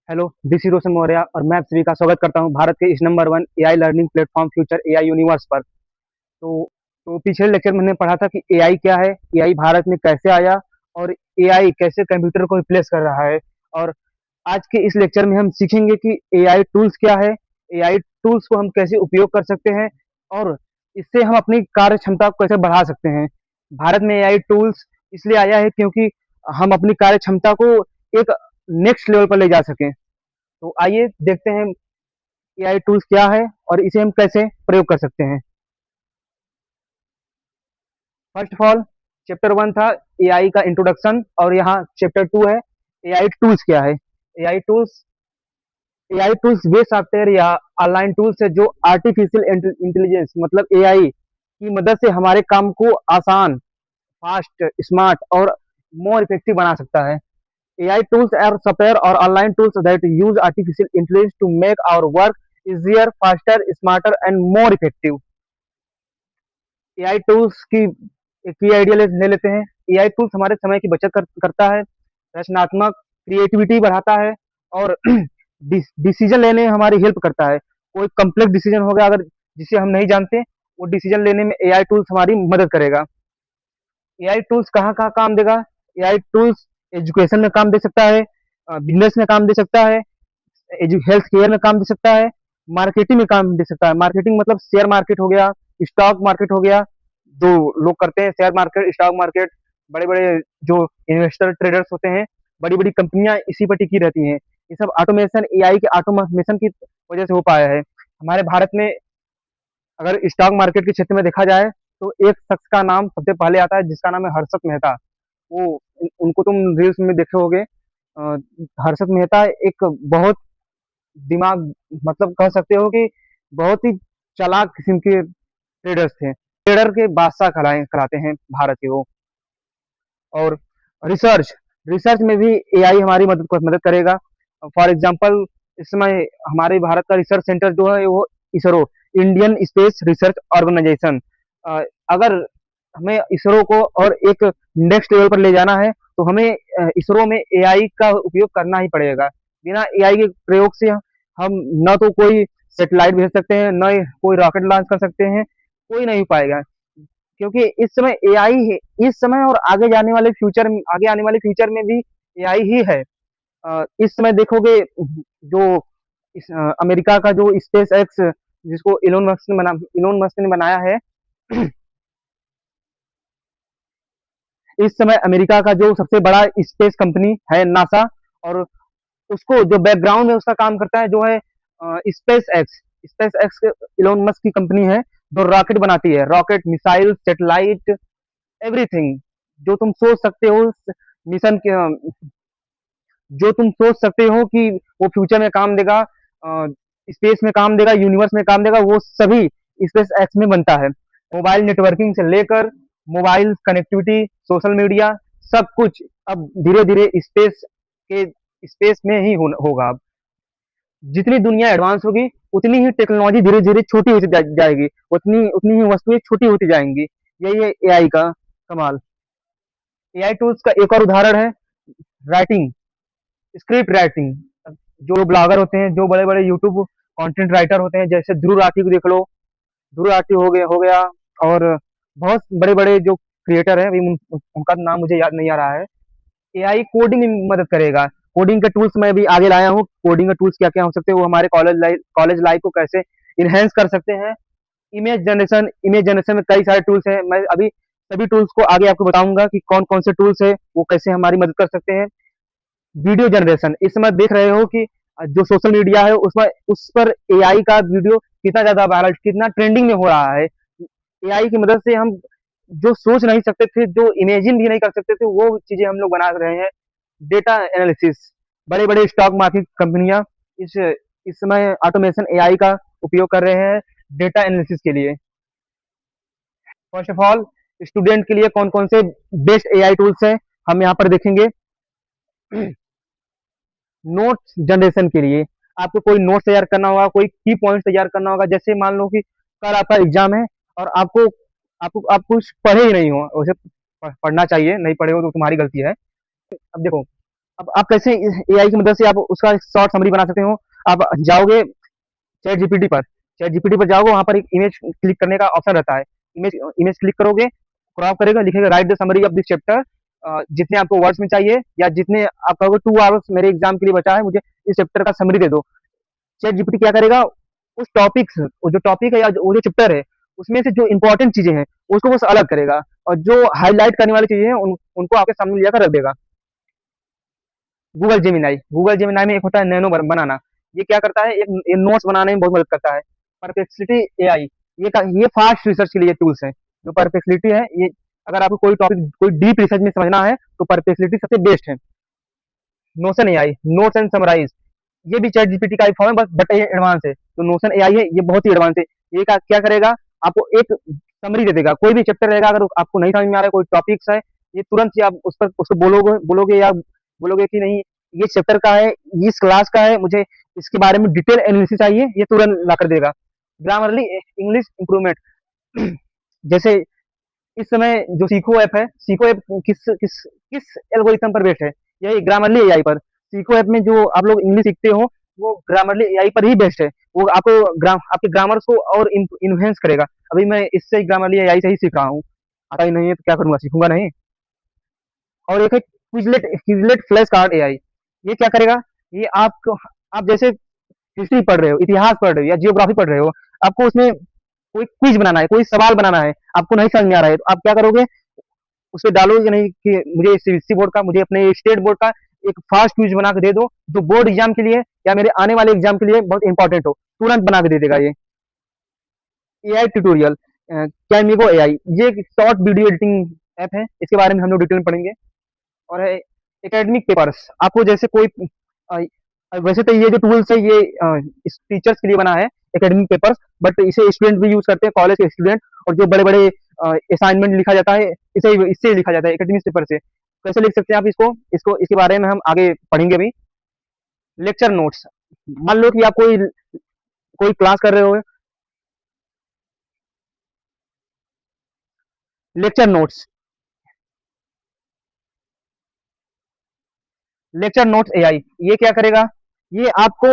Hello, this is रोशन मौर्य और मैं आप सभी का स्वागत करता हूं भारत के इस number one AI learning platform future AI universe पर। तो पिछले लेक्चर में हमने पढ़ा था कि एआई क्या है, एआई भारत में कैसे आया और एआई कैसे कंप्यूटर को रिप्लेस कर रहा है। और आज के इस लेक्चर में हम सीखेंगे कि एआई टूल्स क्या है, एआई टूल्स को हम कैसे उपयोग कर सकते हैं और इससे हम अपनी कार्य क्षमता को कैसे बढ़ा सकते हैं। भारत में एआई टूल्स इसलिए आया है क्योंकि हम अपनी कार्य क्षमता को एक नेक्स्ट लेवल पर ले जा सकें। तो आइए देखते हैं एआई टूल्स क्या है और इसे हम कैसे प्रयोग कर सकते हैं। First of all, chapter one था एआई का इंट्रोडक्शन और यहाँ चैप्टर टू है एआई टूल्स क्या है। एआई टूल्स एआई टूल्स वे सॉफ्टवेयर या ऑनलाइन टूल्स है जो आर्टिफिशियल इंटेलिजेंस मतलब एआई की मदद से हमारे काम को आसान, फास्ट, स्मार्ट और मोर इफेक्टिव बना सकता है। AI tools are software or online tools that use artificial intelligence to make our work easier, faster, smarter and more effective. AI tools की आइडिया ले लेते हैं। AI टूल्स हमारे समय की बचत करता है, रचनात्मक क्रिएटिविटी बढ़ाता है और डिसीजन लेने में हमारी हेल्प करता है। कोई कम्प्लेक्स डिसीजन हो गया अगर जिसे हम नहीं जानते, वो डिसीजन लेने में AI टूल्स हमारी मदद करेगा। एआई टूल्स कहाँ कहाँ काम देगा? एआई टूल्स एजुकेशन में काम दे सकता है, बिजनेस में काम दे सकता है, हेल्थ केयर में काम दे सकता है, मार्केटिंग में काम दे सकता है। मार्केटिंग मतलब शेयर मार्केट हो गया, स्टॉक मार्केट हो गया, जो लोग करते हैं शेयर मार्केट, स्टॉक मार्केट। बड़े बड़े जो इन्वेस्टर ट्रेडर्स होते हैं, बड़ी बड़ी कंपनियां इसी पर टिकी रहती हैं। ये सब ऑटोमेशन, एआई के ऑटोमेशन की वजह से हो पाया है। हमारे भारत में अगर स्टॉक मार्केट के क्षेत्र में देखा जाए तो एक शख्स का नाम सबसे पहले आता है जिसका नाम है हर्षद मेहता। वो उनको तुम रील्स में देखे होगे। हर्षद मेहता एक बहुत दिमाग, मतलब कह सकते हो कि बहुत ही चालाक किस्म के ट्रेडर्स थे। ट्रेडर के बादशाह कहलाते हैं भारत के वो। और रिसर्च रिसर्च में भी एआई हमारी मदद करेगा। फॉर एग्जांपल, इस समय हमारे भारत का रिसर्च सेंटर जो है वो ISRO, Indian space research organisation. अगर हमें इसरो को और एक नेक्स्ट लेवल पर ले जाना है तो हमें इसरो में एआई का उपयोग करना ही पड़ेगा। बिना एआई के प्रयोग से हम न तो कोई सेटेलाइट भेज सकते हैं, न ही कोई रॉकेट लॉन्च कर सकते हैं, कोई नहीं हो पाएगा। क्योंकि इस समय एआई है, इस समय और आगे आने वाले फ्यूचर में भी एआई ही है। इस समय देखोगे जो अमेरिका का जो स्पेस एक्स, जिसको इलोन मस्क ने बनाया है। इस समय अमेरिका का जो सबसे बड़ा स्पेस कंपनी है नासा, और उसको जो बैकग्राउंड में उसका काम करता है जो है स्पेस एक्स इलोन मस्क की कंपनी है जो रॉकेट बनाती है, रॉकेट, मिसाइल, सैटेलाइट, एवरीथिंग। जो तुम सोच सकते हो मिशन के, जो तुम सोच सकते हो कि वो फ्यूचर में काम देगा, स्पेस में काम देगा, यूनिवर्स में काम देगा, वो सभी स्पेस एक्स में बनता है। मोबाइल नेटवर्किंग से लेकर मोबाइल कनेक्टिविटी, सोशल मीडिया, सब कुछ अब धीरे धीरे स्पेस में ही होगा। अब जितनी दुनिया एडवांस होगी उतनी ही टेक्नोलॉजी धीरे धीरे छोटी होती जाएगी, उतनी उतनी ही वस्तुएं छोटी होती जाएंगी। यही है एआई का कमाल। एआई टूल्स का एक और उदाहरण है राइटिंग, स्क्रिप्ट राइटिंग। जो ब्लॉगर होते हैं, जो बड़े बड़े यूट्यूब कंटेंट राइटर होते हैं, जैसे ध्रुव राठी को देख लो। ध्रुव राठी हो गया और बहुत बड़े बड़े जो क्रिएटर हैं, अभी उनका नाम मुझे याद नहीं आ रहा है। एआई कोडिंग में मदद करेगा। कोडिंग के टूल्स मैं भी आगे लाया हूँ। कोडिंग के टूल्स क्या क्या हो सकते हैं, वो हमारे कॉलेज लाइफ को कैसे इनहेंस कर सकते हैं। इमेज जनरेशन में कई सारे टूल्स हैं। मैं अभी सभी टूल्स को आगे आपको बताऊंगा कि कौन कौन से टूल्स है, वो कैसे हमारी मदद कर सकते हैं। वीडियो जनरेशन, इस समय देख रहे हो कि जो सोशल मीडिया है उसमें उस पर एआई का वीडियो कितना ज्यादा वायरल, कितना ट्रेंडिंग में हो रहा है। एआई की मदद से हम जो सोच नहीं सकते थे, जो इमेजिन भी नहीं कर सकते थे, वो चीजें हम लोग बना रहे हैं। डेटा एनालिसिस, बड़े बड़े स्टॉक मार्केट कंपनियां इस इस समय ऑटोमेशन एआई का उपयोग कर रहे हैं डेटा एनालिसिस के लिए। फर्स्ट ऑफ ऑल, स्टूडेंट के लिए कौन कौन से बेस्ट एआई टूल्स हैं हम यहाँ पर देखेंगे। नोट्स जनरेशन के लिए आपको कोई नोट्स तैयार करना होगा, कोई की पॉइंट तैयार करना होगा। जैसे मान लो कि कल आपका एग्जाम है और आपको आपको आप कुछ पढ़े ही नहीं हो, उसे पढ़ना चाहिए, नहीं पढ़े हो तो तुम्हारी गलती है। अब देखो, अब आप कैसे एआई की मदद से आप उसका शॉर्ट समरी बना सकते हो। आप जाओगे चैट जीपीटी पर, चैट जीपीटी पर जाओगे, वहां पर एक इमेज क्लिक करने का ऑप्शन रहता है। इमेज इमेज क्लिक करोगे, क्रॉप करेगा, लिखेगा right the summary of this chapter, जितने आपको वर्ड्स में चाहिए या जितने आप कहोगे 2 आवर्स मेरे एग्जाम के लिए बचा है, मुझे इस चैप्टर का समरी दे दो। चैट जीपीटी क्या करेगा, उस टॉपिक्स, वो जो टॉपिक है या वो जो चैप्टर है, उसमें से जो इंपॉर्टेंट चीजें हैं उसको बस अलग करेगा, और जो हाईलाइट करने वाली चीजें हैं उनको आपके सामने ले जाकर रख देगा। गूगल जेमिनाई में एक होता है नैनो बनाना। ये क्या करता है, एक ये नोट्स बनाने में बहुत मदद करता है। परप्लेक्सिटी एआई, ये फास्ट रिसर्च के लिए टूल्स है। जो परप्लेक्सिटी है, ये अगर आपको कोई टॉपिक कोई डीप रिसर्च में समझना है तो परप्लेक्सिटी सबसे बेस्ट है। Notion AI, notes and summarise, ये भी चैट जीपीटी का एक फॉर्म है, बस बट ये एडवांस है। तो नोशन एआई है, ये बहुत ही एडवांस है। ये क्या करेगा, आपको एक समरी दे देगा। कोई भी चैप्टर रहेगा, अगर आपको नहीं समझ में आ रहा है, कोई टॉपिक्स है, ये तुरंत ही आप उस पर उसको बोलोगे बोलोगे या बोलोगे कि नहीं, ये चैप्टर का है, इस क्लास का है, मुझे इसके बारे में डिटेल एनालिसिस चाहिए, ये तुरंत ला कर देगा। ग्रामरली इंग्लिश इंप्रूवमेंट, जैसे इस समय जो सीखो ऐप है, सीखो ऐप किस किस किस एल्गोरिथम पर बेस्ड है, यही ग्रामरली एआई पर। सीखो ऐप में जो आप लोग इंग्लिश सीखते हो, वो ग्रामरली एआई पर ही बेस्ड है। वो आपको आपके ग्रामर को और इन्हेंस करेगा। अभी मैं इससे ग्रामरली एआई से ही सीख रहा हूँ। आता ही नहीं है तो क्या करूंगा, सीखूंगा नहीं। और एक है Quizlet, Quizlet flash card AI. ये क्या करेगा, ये आपको, आप जैसे हिस्ट्री पढ़ रहे हो, इतिहास पढ़ रहे हो या जियोग्राफी पढ़ रहे हो, आपको उसमें कोई क्विज बनाना है, कोई सवाल बनाना है, आपको नहीं समझ में आ रहा है, तो आप क्या करोगे, उसमें डालोगे नहीं कि मुझे सीबीएसई बोर्ड का, मुझे अपने स्टेट बोर्ड का एक फास्ट क्विज बना के दे दो, जो बोर्ड एग्जाम के लिए या मेरे आने वाले एग्जाम के लिए बहुत इंपॉर्टेंट हो, तुरंत बना के दे देगा ये। एआई ट्यूटोरियल, कैमिगो एआई, ये एक शॉर्ट वीडियो एडिटिंग ऐप है, इसके बारे में हम लोग डिटेल में पढ़ेंगे। और है एकेडमिक पेपर्स, आपको जैसे कोई वैसे तो ये जो टूल्स है, ये टीचर्स के लिए बना है, एकेडमिक पेपर्स, बट इसे स्टूडेंट भी यूज करते हैं, कॉलेज के स्टूडेंट। और जो बड़े बड़े असाइनमेंट लिखा जाता है, इसे इससे लिखा जाता है, एकेडमिक पेपर से। कैसे लिख सकते हैं आप इसको, इसके बारे में हम आगे पढ़ेंगे अभी। लेक्चर नोट्स, मान लो कि आप कोई कोई क्लास कर रहे हो, lecture notes, lecture notes AI, ये क्या करेगा, ये आपको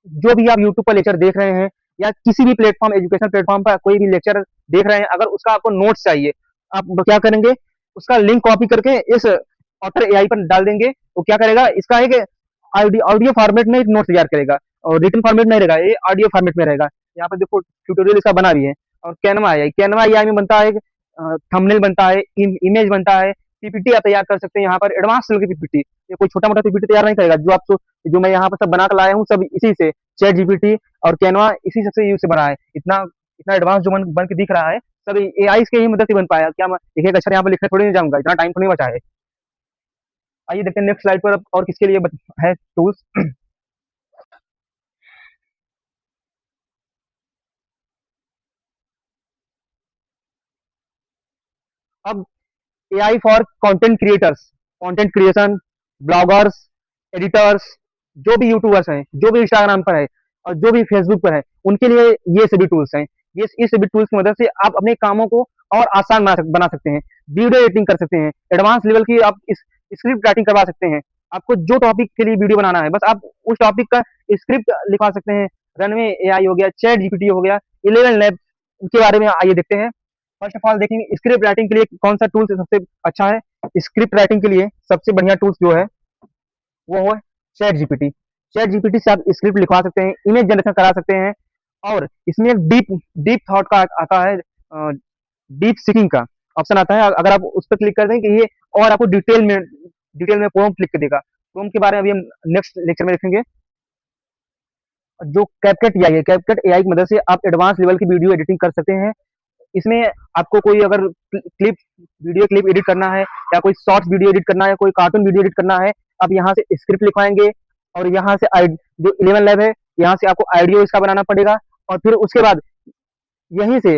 जो भी आप यूट्यूब पर लेक्चर देख रहे हैं या किसी भी प्लेटफॉर्म, एजुकेशन प्लेटफॉर्म पर कोई भी लेक्चर देख रहे हैं, अगर उसका आपको नोट्स चाहिए, आप क्या करेंगे, उसका लिंक कॉपी करके इस ऑथर एआई पर डाल देंगे। वो क्या करेगा, इसका एक ऑडियो फॉर्मेट में एक नोट तैयार करेगा, और रिटन फॉर्मेट नहीं रहेगा, ये ऑडियो फॉर्मेट में रहेगा। यहाँ पर देखो ट्यूटोरियल इसका बना भी है। और कैनवा एआई, कैनवा एआई में बनता है, थंबनेल बनता है, इमेज बनता है, पीपीटी आप तैयार कर सकते हैं यहाँ पर, एडवांस लेवल की पीपीटी। ये कोई छोटा मोटा पीपीटी तैयार नहीं करेगा, जो आपको, जो मैं यहाँ पर सब बना कर लाया हूँ, सब इसी से, चैट जीपीटी और कैनवा इसी सबसे यूज से बना है। इतना इतना एडवांस जो बन के दिख रहा है, सब एआई के ही मदद से बन पाया। क्या मैं एक एक अक्षर यहाँ पर लिखने थोड़ी नहीं जाऊंगा, इतना टाइम तो नहीं बचा है। आइए देखते हैं नेक्स्ट स्लाइड पर और किसके लिए है टूल्स। अब AI for content creators, content creation, bloggers, editors, जो भी यूट्यूबर्स हैं, जो भी इंस्टाग्राम पर है और जो भी फेसबुक पर है, उनके लिए ये सभी टूल्स हैं। ये इस सभी टूल्स की मदद से आप अपने कामों को और आसान बना सकते हैं, वीडियो एडिटिंग कर सकते हैं, एडवांस लेवल की आप इस स्क्रिप्ट राइटिंग करवा सकते हैं। आपको जो टॉपिक के लिए वीडियो बनाना है, बस आप उस टॉपिक का स्क्रिप्ट लिखवा सकते हैं। रनवे एआई हो गया, चैट जीपीटी हो गया, 11 लैब, के बारे में आइए देखते हैं। फर्स्ट ऑफ ऑल देखेंगे स्क्रिप्ट राइटिंग के लिए कौन सा टूल सबसे अच्छा है। स्क्रिप्ट राइटिंग के लिए सबसे बढ़िया टूल्स जो है वो है चैट जीपीटी। चैट जीपीटी से आप स्क्रिप्ट लिखवा सकते हैं, इमेज जनरेशन करा सकते हैं, और इसमें एक डीप डीप थॉट का आता है, डीप सीकिंग का ऑप्शन आता है। अगर आप उस पर क्लिक कर दें कि ये और आपको डिटेल में प्रॉम्प्ट लिख के देगा। प्रॉम्प्ट के बारे में अभी हम नेक्स्ट लेक्चर में देखेंगे। जो कैपकट एआई है, कैपकट एआई की मदद से आप एडवांस लेवल की वीडियो एडिटिंग कर सकते हैं। इसमें आपको कोई अगर क्लिप, वीडियो क्लिप एडिट करना है, या कोई शॉर्ट्स वीडियो एडिट करना है, कोई कार्टून वीडियो एडिट करना है, आप यहाँ से स्क्रिप्ट लिखवाएंगे, और यहाँ से जो 11 लैब है, यहाँ से आपको आइडियो इसका बनाना पड़ेगा, और फिर उसके बाद यहीं से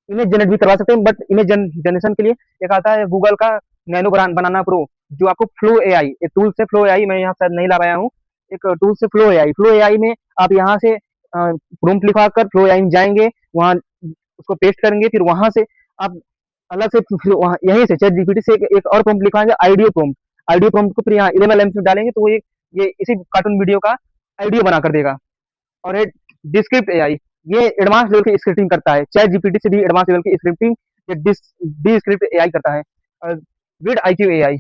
इमेज जनरेट भी करवा सकते हैं। बट इमेज जनरेशन के लिए एक आता है गूगल का नैनो बनाना प्रो, जो आपको फ्लो एआई, एक टूल से, फ्लो एआई मैं यहाँ शायद नहीं ला पाया हूँ, एक टूल से फ्लो एआई में आप यहाँ से प्रोम्प्ट लिखवा कर फ्लो एआई में जाएंगे, वहाँ उसको पेस्ट करेंगे, फिर वहां से आप अलग से यहीं से चैट जीपीटी से एक और प्रॉम्प्ट लिखवाएंगे, आइडियो प्रॉम्प्ट। ऑडियो प्रॉम्प्ट को फिर यहाँ LLM में डालेंगे तो वो ये इसी कार्टून वीडियो का ऑडियो बना कर देगा। और एक डिस्क्रिप्ट एआई, ये एडवांस लेवल की स्क्रिप्टिंग करता है, चैट जीपीटी से भी एडवांस लेवल की स्क्रिप्टिंग ये डिस्क्रिप्ट एआई करता है। और विद आईक्यू एआई,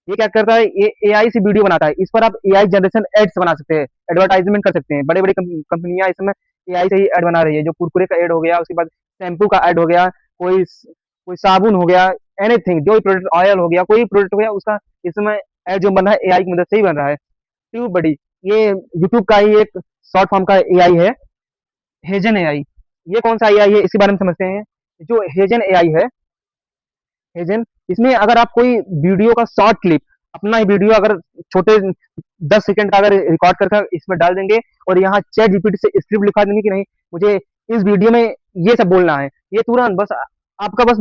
ये क्या करता है, ये एआई से वीडियो बनाता है, इस पर आप एआई जनरेशन एड्स बना सकते हैं, एडवर्टाइजमेंट कर सकते हैं। बड़े बड़ी कंपनियां इसमें एआई से ही ऐड बना रही है, जो कुरकुरे का ऐड हो गया, उसके बाद शैम्पू का ऐड हो गया, कोई कोई साबुन हो गया, एनीथिंग, जो भी प्रोडक्ट, ऑयल हो गया, कोई प्रोडक्ट हो गया, उसका इसमें ऐड जो बन रहा है एआई की मदद से ही बन रहा है। ट्यूब बड़ी, ये यूट्यूब का ही एक शॉर्ट फॉर्म का एआई है, हेजन एआई। ये कौन सा एआई है, इसके बारे में समझते हैं। जो हेजन एआई है, हेजन, इसमें अगर आप कोई वीडियो का शॉर्ट क्लिप, अपना ही वीडियो अगर छोटे 10 सेकंड का अगर रिकॉर्ड करके इसमें डाल देंगे और यहाँ चैट जीपीटी से स्क्रिप्ट लिखा देंगे कि नहीं मुझे इस वीडियो में ये सब बोलना है, ये तुरंत बस आपका बस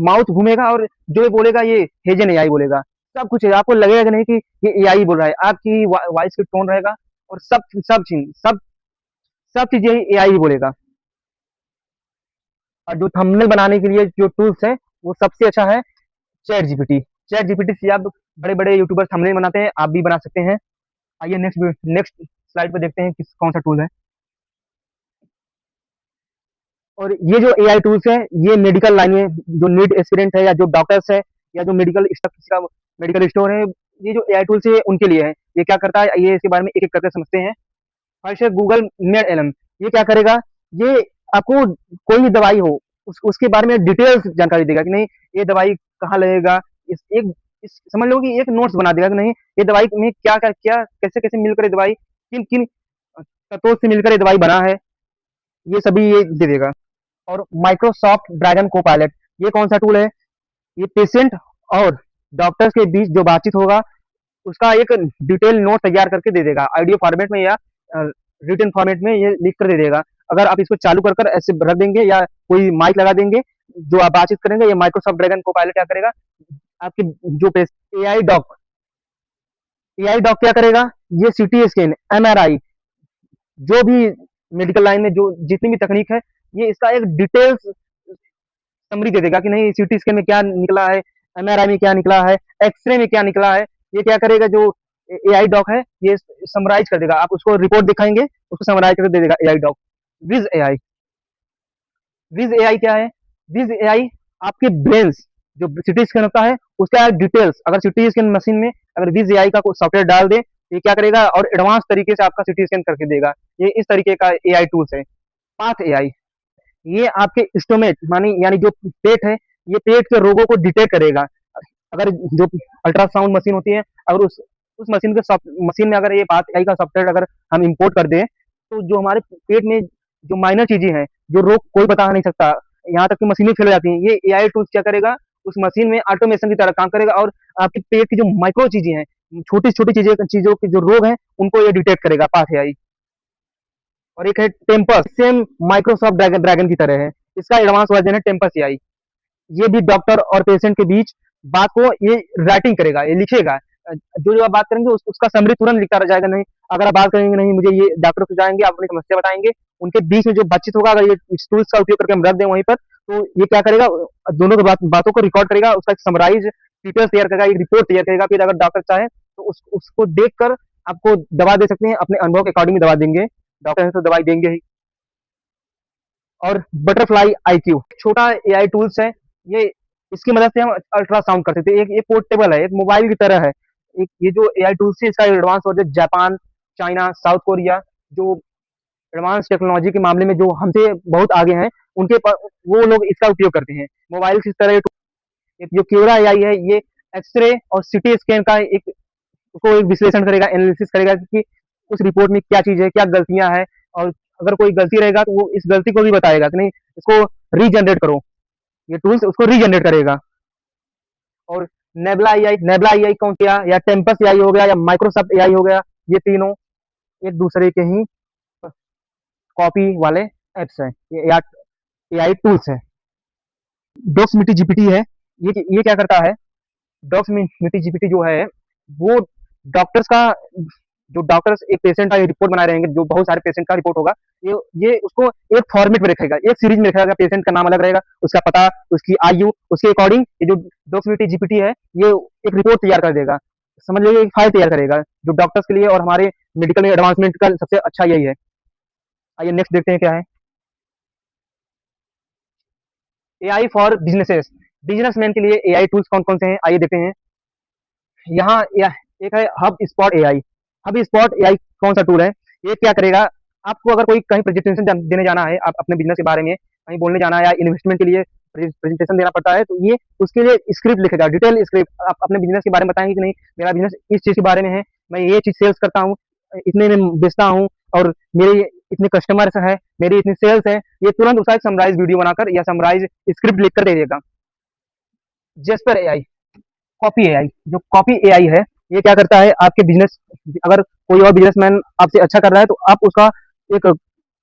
माउथ घूमेगा और जो ये बोलेगा ये हेजन एआई बोलेगा। सब कुछ है, आपको लगेगा कि नहीं कि ये एआई बोल रहा है, आपकी वॉइस की टोन रहेगा और सब चीजें एआई ही बोलेगा। और जो थंबनेल बनाने के लिए जो टूल्स है वो सबसे अच्छा है चैट जीपीटी। चैट जीपीटी से आप बड़े बड़े यूट्यूबर थंबनेल बनाते हैं, आप भी बना सकते हैं। आइए नेक्स्ट नेक्स्ट स्लाइड पर देखते हैं किस कौन सा टूल है। और ये जो एआई टूल्स है ये मेडिकल लाइन में जो नीट एस्पिरेंट है या जो डॉक्टर्स है या जो मेडिकल स्टाफ का मेडिकल स्टोर है, ये जो एआई टूल्स है उनके लिए है। ये क्या करता है, ये इसके बारे में एक एक करके समझते हैं। फर्स्ट है गूगल मेड एलएम। ये क्या करेगा, ये आपको कोई भी दवाई हो उसके बारे में डिटेल्स जानकारी देगा कि नहीं ये दवाई कहाँ लगेगा। समझ लो कि एक नोट्स बना देगा कि नहीं ये दवाई में क्या क्या क्या कैसे कैसे मिलकर ये दवाई किन किन तत्वों से मिलकर ये दवाई बना है, ये सभी ये दे देगा। और माइक्रोसॉफ्ट ड्रैगन को पायलट, ये कौन सा टूल है, ये पेशेंट और डॉक्टर्स के बीच जो बातचीत होगा उसका एक डिटेल नोट तैयार करके दे देगा, ऑडियो फॉर्मेट में या रिटन फॉर्मेट में ये लिख कर दे देगा। अगर आप इसको चालू कर ऐसे रख देंगे या कोई माइक लगा देंगे जो आप बातचीत करेंगे, ये माइक्रोसॉफ्ट ड्रैगन को पायलट क्या करेगा, आपकी जो एआई डॉक, एआई डॉक क्या करेगा, ये सीटी स्कैन, एमआरआई, जो भी मेडिकल लाइन में जो जितनी भी तकनीक है ये इसका एक डिटेल्स समरी दे देगा कि नहीं सीटी स्कैन में क्या निकला है, एमआरआई में क्या निकला है, एक्सरे में क्या निकला है। ये क्या करेगा, जो एआई डॉक है ये समराइज कर देगा, आप उसको रिपोर्ट दिखाएंगे उसको समराइज करके दे देगा AI doc. Viz AI, viz AI क्या है, विज एआई आपके ब्रेन जो सिटी स्कैन होता है उसका डिटेल्स, अगर सिटी स्कैन मशीन में अगर विज एआई का कोई सॉफ्टवेयर डाल दे ये क्या करेगा और एडवांस तरीके से आपका सिटी स्कैन करके देगा। ये इस तरीके का एआई टूल्स है। पाथ एआई, ये आपके स्टोमेट मानी यानी जो पेट है ये पेट के रोगों को डिटेक्ट करेगा। अगर जो अल्ट्रासाउंड मशीन होती है अगर उस मशीन के मशीन में अगर ये पाथ एआई का सॉफ्टवेयर अगर हम इंपोर्ट कर दें तो जो हमारे पेट में जो माइनर चीजें हैं जो रोग कोई बता नहीं सकता, यहाँ तक कि मशीनें फेल हो जाती हैं, ये एआई टूल्स क्या करेगा उस मशीन में ऑटोमेशन की तरह काम करेगा और आपके पेट की जो माइक्रो चीजें हैं, छोटी छोटी चीजों के जो रोग हैं उनको ये डिटेक्ट करेगा पाथ एआई। और एक है टेम्पस, सेम माइक्रोसॉफ्ट ड्रैगन की तरह है, इसका एडवांस वर्जन है टेम्पस एआई। ये भी डॉक्टर और पेशेंट के बीच बात को ये राइटिंग करेगा, ये लिखेगा, जो आप बात करेंगे उसका समरी तुरंत लिखता रह जाएगा। नहीं अगर आप बात करेंगे नहीं मुझे ये डॉक्टर को जाएंगे आप अपनी समस्या बताएंगे, उनके बीच में जो बातचीत होगा अगर ये टूल्स का उपयोग करके हम रख दें वहीं पर तो ये क्या करेगा दोनों की बातों को रिकॉर्ड करेगा, उसका एक समराइज डिटेल्स तैयार करेगा, एक रिपोर्ट तैयार करेगा। फिर अगर डॉक्टर चाहे तो उसको देख कर आपको दवा दे सकते हैं, अपने अनुभव के अकॉर्डिंग दवा देंगे, डॉक्टर है तो दवाई देंगे ही। और बटरफ्लाई आईक्यू छोटा एआई टूल्स है, ये इसकी मदद से हम अल्ट्रासाउंड कर सकते हैं, एक ये पोर्टेबल है, एक मोबाइल की तरह है। एक ये जो एआई टूल्स है इसका advance version Japan, China, south Korea जो एडवांस टेक्नोलॉजी के मामले में जो हमसे बहुत आगे हैं उनके वो लोग इसका उपयोग करते हैं। मोबाइल की तरह एक जो क्यूरा एआई है ये एक्सरे और सिटी स्कैन का एक उसको एक विश्लेषण करेगा, एनालिसिस करेगा कि उस रिपोर्ट में क्या चीज है, क्या गलतियां हैं, और अगर कोई गलती रहेगा तो वो इस गलती को भी बताएगा कि नहीं इसको रीजनरेट करो, ये टूल्स उसको रीजनरेट करेगा। और नेबला एआई कौन किया या टेम्पस एआई हो गया या माइक्रोसॉफ्ट एआई हो गया, ये तीनों एक दूसरे के ही कॉपी वाले एप्स हैं, ये एआई टूल्स हैं। डॉक्समिटी जीपीटी है, ये क्या करता है, डॉक्समिटी जीपीटी जो है वो डॉक्टर्स का जो डॉक्टर्स एक पेशेंट का रिपोर्ट बना रहे हैं जो बहुत सारे पेशेंट का रिपोर्ट होगा ये उसको एक फॉर्मेट में रखेगा, एक सीरीज में रखेगा, पेशेंट का नाम अलग रहेगा, उसका पता, उसकी आयु, उसके अकॉर्डिंग ये जो डॉक्समिटी जीपीटी है ये एक रिपोर्ट तैयार कर देगा। समझ लीजिए एक फाइल तैयार करेगा, जो डॉक्टर्स के लिए और हमारे मेडिकल में एडवांसमेंट का सबसे अच्छा यही है। आइए नेक्स्ट देखते हैं क्या है। एआई फॉर बिजनेसेस, बिजनेसमैन के लिए एआई टूल्स कौन कौन से हैं, आइए देखते हैं। यहाँ एक है hub spot AI. Hub spot AI कौन सा टूल है, ये क्या करेगा, आपको अगर कोई कहीं प्रेजेंटेशन देने जाना है, आप अपने बिजनेस के बारे में कहीं बोलने जाना है या इन्वेस्टमेंट के लिए प्रेजेंटेशन देना पड़ता है, तो ये उसके लिए स्क्रिप्ट लिखेगा, डिटेल स्क्रिप्ट। आप अपने बिजनेस के बारे में बताएंगे कि नहीं, मेरा बिजनेस इस चीज़ के बारे में है, मैं ये चीज़ सेल्स करता हूँ, इतने में बेचता हूँ, और मेरे इतने कस्टमर्स हैं, मेरी इतनी सेल्स है। ये तुरंत उसका एक समराइज वीडियो बनाकर या समराइज स्क्रिप्ट लिख कर दे देगा। जेस्पर एआई, कॉपी एआई, जो कॉपी एआई है, ये क्या करता है, आपके बिजनेस, अगर कोई और बिजनेसमैन आपसे अच्छा कर रहा है, तो आप उसका एक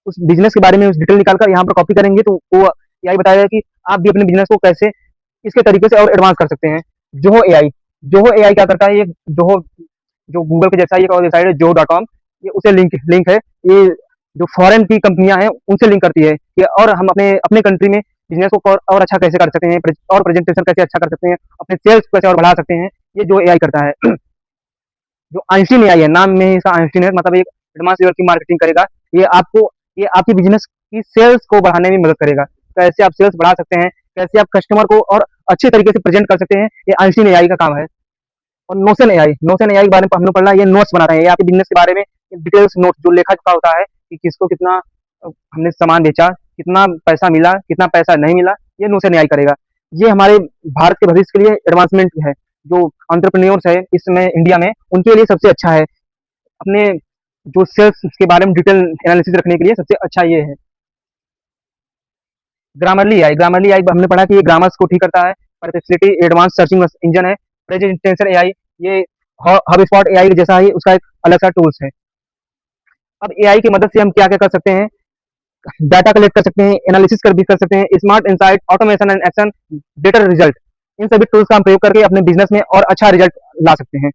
उस बिजनेस के बारे में उस डिटेल निकालकर यहाँ पर कॉपी करेंगे, तो वो एआई बताएगा कि आप भी अपने बिजनेस को कैसे इसके तरीके से और एडवांस कर सकते हैं। जोहो एआई, जोहो एआई क्या करता है, ये जोहो जो गूगल के जैसा ही एक और वेबसाइट है जो डॉट कॉम, ये उसे लिंक लिंक है। ये जो फॉरेन की कंपनियां हैं उनसे लिंक करती है कि और हम अपने अपने कंट्री में बिजनेस को और अच्छा कैसे कर सकते हैं, और प्रेजेंटेशन कैसे अच्छा कर सकते हैं, अपने सेल्स को कैसे और बढ़ा सकते हैं, ये जो एआई करता है। जो आइंस्टीन एआई है, नाम में ही इसका आइंस्टीन है, मतलब एक एडवांस लेवल की मार्केटिंग करेगा। ये आपको, ये आपकी बिजनेस की सेल्स को बढ़ाने में मदद करेगा, कैसे आप सेल्स बढ़ा सकते हैं, कैसे आप कस्टमर को और अच्छे तरीके से प्रेजेंट कर सकते हैं, ये आइंस्टीन एआई का काम है। और नोशन एआई, नोशन एआई के बारे में हमने पढ़ा, ये नोट्स बनाता है, ये आपके बिजनेस के बारे में डिटेल्स नोट्स, जो लेखा जोखा होता है कि किसको कितना हमने सामान बेचा, कितना पैसा मिला, कितना पैसा नहीं मिला, ये नोशन एआई करेगा। ये हमारे भारत के भविष्य के लिए एडवांसमेंट है, जो एंटरप्रेन्योर्स है इस समय इंडिया में, उनके लिए सबसे अच्छा है। अपने जो सेल्स के बारे में डिटेल एनालिसिस रखने के लिए सबसे अच्छा ये है। ग्रामरली आई, ग्रामरली आई हमने पढ़ा कि ये ग्रामर्स को ठीक करता है। परप्लेक्सिटी एडवांस सर्चिंग इंजन है। प्रेजेंटेशन एआई, ये हब स्पॉट एआई जैसा ही उसका एक अलग सा टूल्स है। अब एआई की मदद से हम क्या क्या कर सकते हैं, डाटा कलेक्ट कर सकते हैं, एनालिसिस कर भी कर सकते हैं, smart insight, automation and action, better result, इन सभी टूल्स का हम प्रयोग करके अपने बिजनेस में और अच्छा रिजल्ट ला सकते हैं।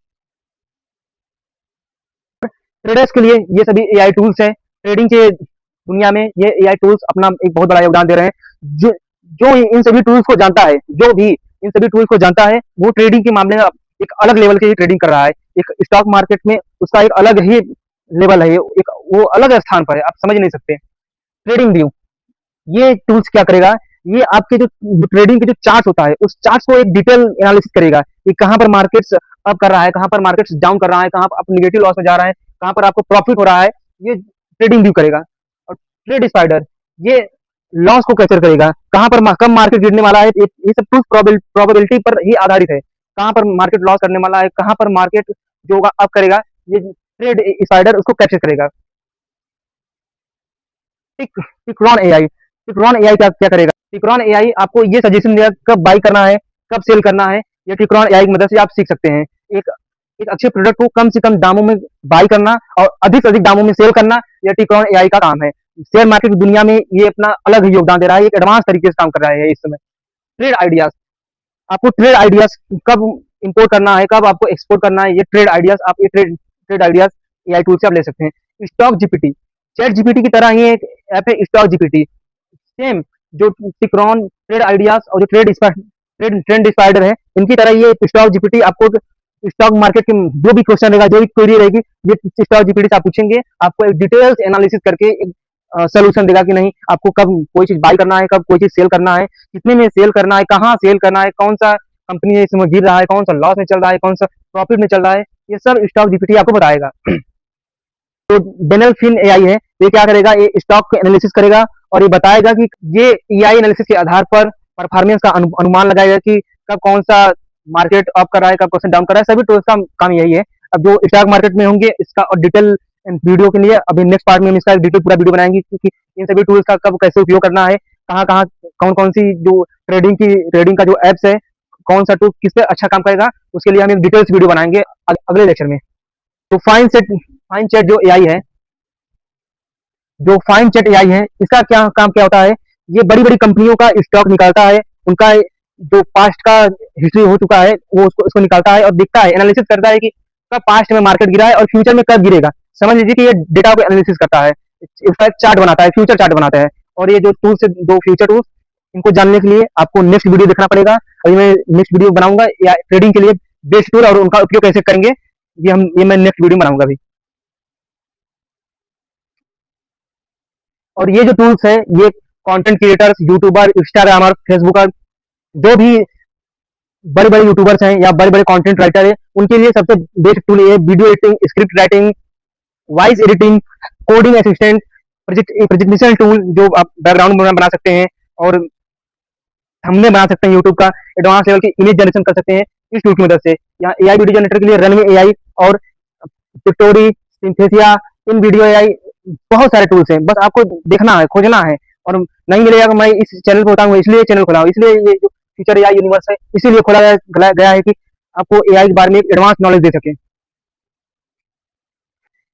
ट्रेडर्स के लिए ये सभी एआई टूल्स हैं। ट्रेडिंग के दुनिया में ये एआई टूल्स अपना एक बहुत बड़ा योगदान दे रहे हैं। जो जो इन सभी टूल्स को जानता है, जो भी इन सभी टूल्स को जानता है, वो ट्रेडिंग के मामले में एक अलग लेवल की ट्रेडिंग कर रहा है। एक स्टॉक मार्केट में उसका एक अलग ही लेवल है, एक वो अलग स्थान पर है, आप समझ नहीं सकते। ट्रेडिंग व्यू, ये टूल्स क्या करेगा, ये आपके जो ट्रेडिंग के जो चार्ट होता है, उस चार्ट को एक डिटेल एनालिसिस करेगा कि कहाँ पर मार्केट्स अप कर रहा है, कहाँ पर मार्केट्स डाउन कर रहा है, कहाँ पर आप नेगेटिव लॉस में जा रहा है, कहाँ पर आपको प्रॉफिट हो रहा है, ये ट्रेडिंग व्यू करेगा। और ट्रेड स्पाइडर, ये लॉस को कैप्चर करेगा, कहाँ पर कब मार्केट गिरने वाला है, ये सब टूल्स प्रोबेबिलिटी पर ही आधारित है। कहाँ पर मार्केट लॉस करने वाला है, कहाँ पर मार्केट जो अप करेगा, ये ट्रेड स्पाइडर उसको कैप्चर करेगा। टिक्रॉन एआई, टिक्रॉन एआई क्या करेगा, टिक्रॉन एआई आपको ये सजेशन देगा कब बाई करना है, कब सेल करना है। ये टिक्रॉन एआई की मदद से आप सीख सकते हैं। एक एक अच्छे प्रोडक्ट को कम से कम दामों में बाई करना और अधिक से अधिक दामों में सेल करना, यह टिक्रॉन एआई का काम है। शेयर मार्केट की दुनिया में ये अपना अलग ही योगदान दे रहा है, एक एडवांस तरीके से काम कर रहा है इस समय। ट्रेड आइडियाज, आपको ट्रेड आइडियाज कब इंपोर्ट करना है, कब आपको एक्सपोर्ट करना है, ये ट्रेड आइडियाज आप ये ट्रेड आइडियाज एआई टूल से आप ले सकते हैं। स्टॉक जीपीटी, चैट जीपीटी की तरह ही एक ऐप है स्टॉक जीपीटी, सेम जो टिक्रॉन ट्रेड आइडियाज और जो ट्रेंड स्पाइडर है, इनकी तरह ये स्टॉक जीपीटी आपको स्टॉक मार्केट के जो भी क्वेश्चन रहेगा, जो भी क्वेरी रहेगी, ये स्टॉक जीपीटी से आप पूछेंगे, आपको एक डिटेल्स एनालिसिस करके एक सोल्यूशन देगा कि नहीं आपको कब कोई चीज बाय करना है, कब कोई चीज सेल करना है, कितने में सेल करना है, कहाँ सेल करना है, कौन सा कंपनी है इसमें गिर रहा है, कौन सा लॉस में चल रहा है, कौन सा प्रॉफिट में चल रहा है, ये सब स्टॉक जीपीटी आपको बताएगा। तो डेनल फिन एआई है, ये क्या करेगा, ये स्टॉक को एनालिसिस करेगा और ये बताएगा कि ये एआई एनालिसिस के आधार पर परफॉर्मेंस का अनुमान लगाएगा कि कब कौन सा मार्केट अप कर रहा है, कब कौन सा डाउन कर रहा है। सभी टूल्स का काम यही है। अब जो स्टॉक मार्केट में होंगे, इसका और डिटेल वीडियो के लिए अभी नेक्स्ट पार्ट में हम इसका डिटेल पूरा वीडियो बनाएंगे कि इन सभी टूल्स का कब कैसे उपयोग करना है, कहाँ कहाँ कौन कौन सी जो ट्रेडिंग का जो एप्स है, कौन सा टूल किस पे अच्छा काम करेगा, उसके लिए हम एक डिटेल्स वीडियो बनाएंगे अगले लेक्चर में। तो फाइन चैट जो एआई है, जो फाइन चैट एआई है, इसका क्या काम क्या होता है, ये बड़ी बड़ी कंपनियों का स्टॉक निकालता है, उनका जो पास्ट का हिस्ट्री हो चुका है वो उसको निकालता है और देखता है, एनालिसिस करता है कि कब पास्ट में मार्केट गिरा है और फ्यूचर में कब गिरेगा। समझ लीजिए कि ये डेटा को एनालिसिस करता है, इसका एक चार्ट बनाता है, फ्यूचर चार्ट बनाता है। और ये जो टूल्स है, दो फ्यूचर टूल्स, इनको जानने के लिए आपको नेक्स्ट वीडियो देखना पड़ेगा। अभी मैं नेक्स्ट वीडियो बनाऊंगा या ट्रेडिंग के लिए बेस्ट टूल और उनका उपयोग कैसे करेंगे, ये मैं नेक्स्ट वीडियो में बनाऊंगा अभी। और ये जो टूल्स है ये कंटेंट क्रिएटर्स, यूट्यूबर, इंस्टाग्रामर, फेसबुकर, जो भी बड़े बड़े यूट्यूबर्स हैं या बड़े बड़े कंटेंट राइटर है, उनके लिए सबसे बेस्ट टूल ये video editing, script writing, voice editing, coding assistant, presentation tool जो आप बैकग्राउंड बना सकते हैं और थंबनेल बना सकते हैं, यूट्यूब का एडवांस लेवल की इमेज जनरेशन कर सकते हैं इस टूल की मदद से। यहाँ एआई वीडियो जनरेटर के लिए रनवे एआई और पिक्टोरी, सिंथेसिया, इन वीडियो एआई, बहुत सारे टूल्स हैं, बस आपको देखना है, खोजना है और नहीं मिलेगा। मैं इस चैनल को बताऊंगा, इसलिए चैनल खोला हूँ, इसलिए ये जो फ्यूचर एआई यूनिवर्स है इसीलिए खोला गया है कि आपको एआई के बारे में एडवांस नॉलेज दे सके।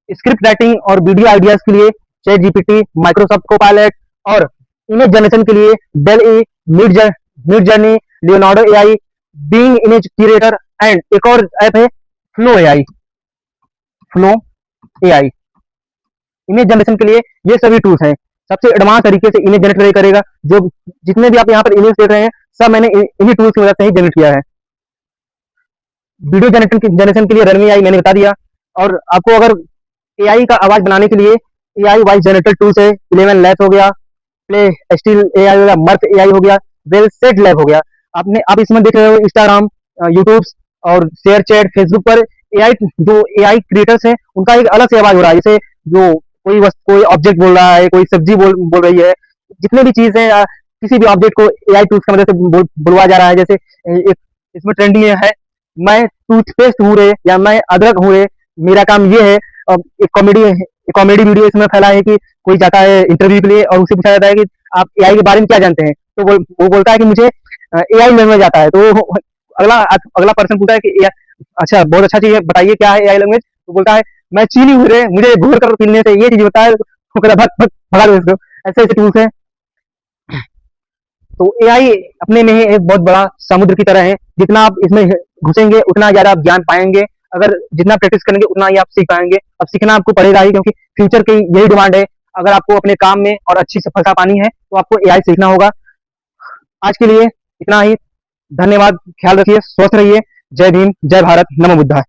स्क्रिप्ट राइटिंग और वीडियो आइडियाज के लिए चैट जीपीटी, माइक्रोसॉफ्ट कोपायलट और इमेज जनरेशन के लिए Dall E, Midjourney, Leonardo AI, Bing image creator and एक और ऐप है Flow AI. Flow AI image generation के लिए ये सभी टूल्स हैं, सबसे एडवांस तरीके से इमेज जनरेट करेगा। जो जितने भी आप यहाँ पर इमेज देख रहे हैं सब मैंने इन्हीं टूल्स की मदद से ही जनरेट किया है। वीडियो जनरेशन के लिए रनवे एआई मैंने बता दिया। और आपको अगर एआई का आवाज बनाने के लिए एआई वॉइस जनरेटर टूल्स है, 11 लैब्स हो गया, प्ले स्टिल एआई हो गया, मर्क एआई हो गया, वेल सेट लैब हो गया। आप इसमें देख रहे हो इंस्टाग्राम, यूट्यूब और शेयर चैट, फेसबुक पर एआई जो एआई क्रिएटर्स हैं उनका एक अलग से आवाज हो रहा है। जैसे जो कोई ऑब्जेक्ट बोल रहा है, कोई सब्जी बोल रही है, जितने भी चीज है किसी भी ऑब्जेक्ट को एआई टूल्स की मदद से बुलवाया जा रहा है। जैसे एक इसमें ट्रेंडिंग है, मैं टूथपेस्ट हूँ रे या मैं अदरक हूँ रे, मेरा काम ये है। एक कॉमेडी वीडियो इसमें फैला है कि कोई जाता है इंटरव्यू के लिए और उसे पूछा जाता है कि आप एआई के बारे में क्या जानते हैं, तो वो बोलता है कि मुझे एआई लैंग्वेज आता है। तो अगला अगला पर्सन पूछता है कि अच्छा बहुत अच्छा चीज है, बताइए क्या है एआई लैंग्वेज। तो बोलता है मैं चीनी हूँ रे, मुझे घोर कर पीने से ये चीज होता है। तो कहता भग भग भगा दो इसको। ऐसे ऐसे टूल्स हैं। तो एआई अपने में ही एक बहुत बड़ा समुद्र की तरह है, जितना आप इसमें घुसेंगे उतना ज्यादा आप ज्ञान पाएंगे। अगर जितना प्रैक्टिस करेंगे उतना ही आप सीख पाएंगे। अब सीखना आपको पड़ेगा ही, क्योंकि फ्यूचर की यही डिमांड है। अगर आपको अपने काम में और अच्छी सफलता पानी है तो आपको एआई सीखना होगा। आज के लिए इतना ही। धन्यवाद, ख्याल रखिए, स्वस्थ रहिए। जय भीम, जय भारत, नमो बुद्धाय।